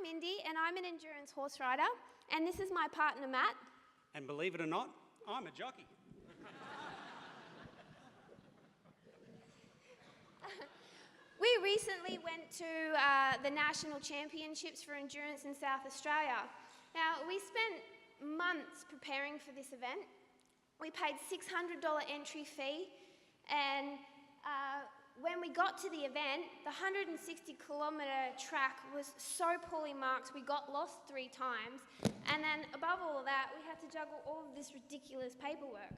Mindy, and I'm an endurance horse rider, and this is my partner, Matt. And believe it or not, I'm a jockey. We recently went to the National Championships for Endurance in South Australia. Now, we spent months preparing for this event. We paid $600 entry fee, and when we got to the event, the 160-kilometre track was so poorly marked, we got lost 3 times, and then above all of that, we had to juggle all of this ridiculous paperwork.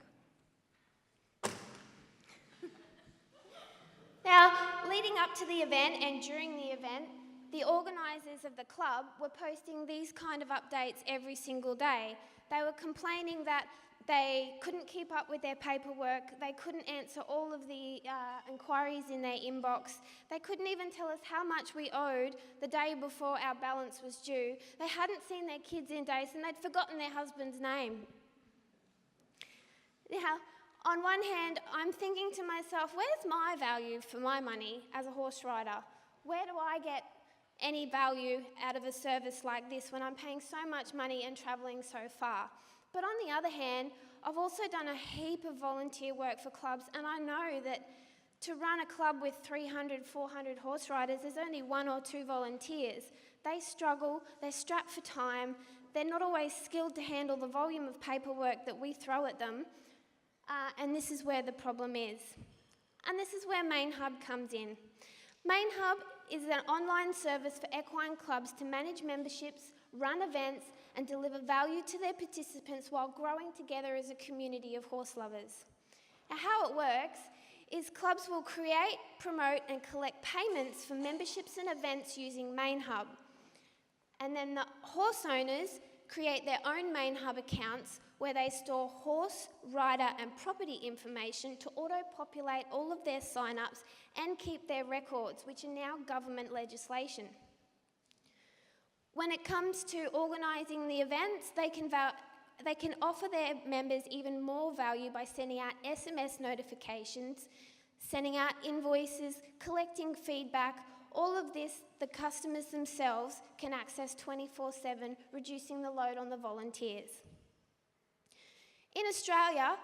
Now, leading up to the event and during the event, the organisers of the club were posting these kind of updates every single day. They were complaining that they couldn't keep up with their paperwork, they couldn't answer all of the inquiries in their inbox, they couldn't even tell us how much we owed the day before our balance was due, they hadn't seen their kids in days, and they'd forgotten their husband's name. Now, on one hand, I'm thinking to myself, where's my value for my money as a horse rider? Where do I get any value out of a service like this when I'm paying so much money and travelling so far? But on the other hand, I've also done a heap of volunteer work for clubs, and I know that to run a club with 300, 400 horse riders, there's only 1 or 2 volunteers. They struggle, they're strapped for time, they're not always skilled to handle the volume of paperwork that we throw at them, and this is where the problem is. And this is where Manehub comes in. Manehub is an online service for equine clubs to manage memberships, run events, and deliver value to their participants while growing together as a community of horse lovers. Now, how it works is clubs will create, promote, and collect payments for memberships and events using Manehub. And then the horse owners create their own Manehub accounts where they store horse, rider, and property information to auto-populate all of their sign-ups and keep their records, which are now government legislation. When it comes to organising the events, they can offer their members even more value by sending out SMS notifications, sending out invoices, collecting feedback. All of this, the customers themselves can access 24/7, reducing the load on the volunteers. In Australia,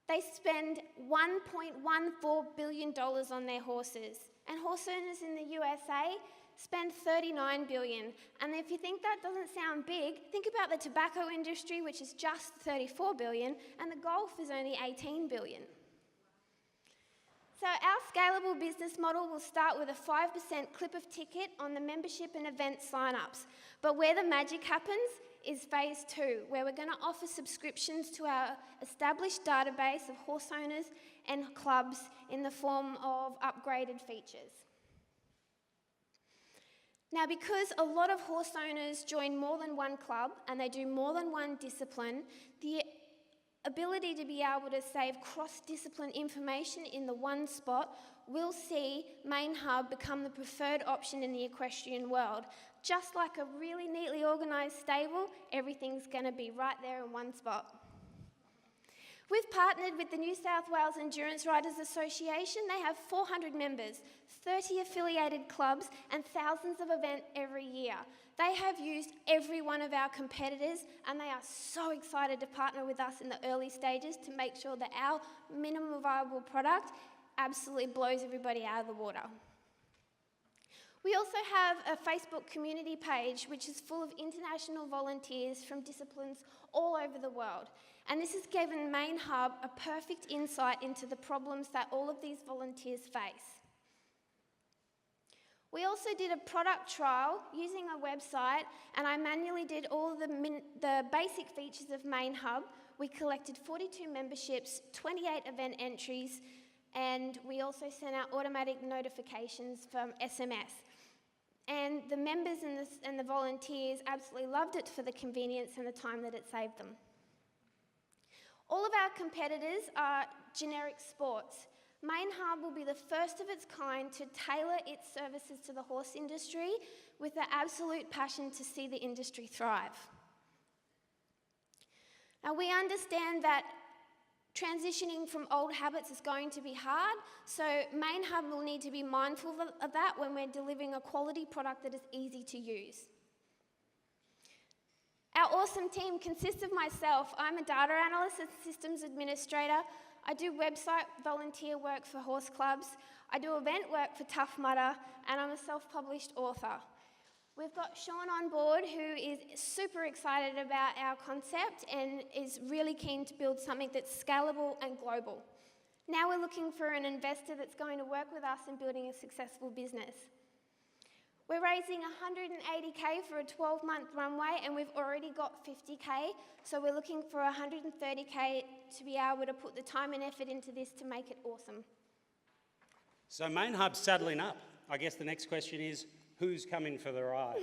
they spend $1.14 billion on their horses, and horse owners in the USA spend $39 billion. And if you think that doesn't sound big, think about the tobacco industry, which is just $34 billion, and the golf is only $18 billion. So our scalable business model will start with a 5% clip of ticket on the membership and event sign-ups. But where the magic happens is phase 2, where we're going to offer subscriptions to our established database of horse owners and clubs in the form of upgraded features. Now, because a lot of horse owners join more than one club and they do more than one discipline, the ability to be able to save cross-discipline information in the one spot will see Manehub become the preferred option in the equestrian world. Just like a really neatly organised stable, everything's going to be right there in one spot. We've partnered with the New South Wales Endurance Riders Association. They have 400 members, 30 affiliated clubs, and thousands of events every year. They have used every one of our competitors, and they are so excited to partner with us in the early stages to make sure that our minimum viable product absolutely blows everybody out of the water. We also have a Facebook community page which is full of international volunteers from disciplines all over the world. And this has given Manehub a perfect insight into the problems that all of these volunteers face. We also did a product trial using a website, and I manually did all the basic features of Manehub. We collected 42 memberships, 28 event entries, and we also sent out automatic notifications from SMS. And the members and the volunteers absolutely loved it for the convenience and the time that it saved them. All of our competitors are generic sports. Manehub will be the first of its kind to tailor its services to the horse industry with the absolute passion to see the industry thrive. Now, we understand that transitioning from old habits is going to be hard, so Manehub will need to be mindful of that when we're delivering a quality product that is easy to use. Our awesome team consists of myself. I'm a data analyst and systems administrator. I do website volunteer work for horse clubs. I do event work for Tough Mudder, and I'm a self-published author. We've got Sean on board, who is super excited about our concept and is really keen to build something that's scalable and global. Now we're looking for an investor that's going to work with us in building a successful business. We're raising 180K for a 12-month runway, and we've already got 50K, so we're looking for 130K to be able to put the time and effort into this to make it awesome. So Manehub's saddling up. I guess the next question is, who's coming for the ride?